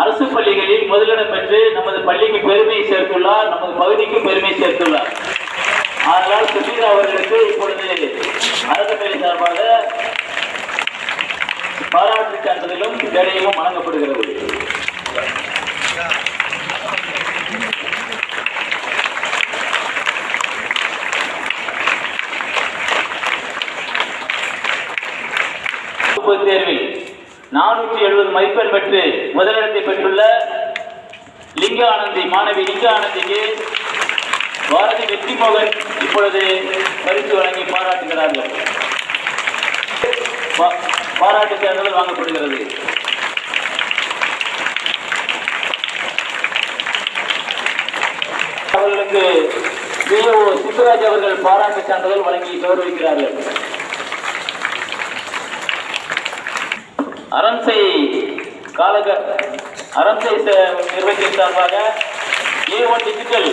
அரசு பள்ளிகளில் முதலிடம் பெற்று நமது பள்ளிக்கு பெருமையை சேர்த்துள்ளார், நமது பகுதிக்கு பெருமை சேர்த்துள்ளார். அதனால் சுஷீலா அவர்களுக்கு இப்பொழுது அறக்கட்டளை சார்பாக பாராட்டு சான்றிதழும் கேடயமும் வழங்கப்படுகிறது. தேர்வில் 470 மதிப்பெண் பெற்று முதலிடத்தை பெற்றுள்ள லிங்க ஆனந்தி மாணவி லிங்க ஆனந்திக்கு பாரதி வெற்றி மோகன் இப்பொழுது பரிசு வழங்கி பாராட்டுகிறார்கள். பாராட்டு சான்றிதழ் வாங்கப்படுகிறது. அவர்களுக்கு பிஓ சித்துராஜ் அவர்கள் பாராட்டு சான்றிதழ் வழங்கி கௌரவிக்கிறார்கள். அரண்சை நிர்வாகத்தின் சார்பாக A1 டிஜிட்டல்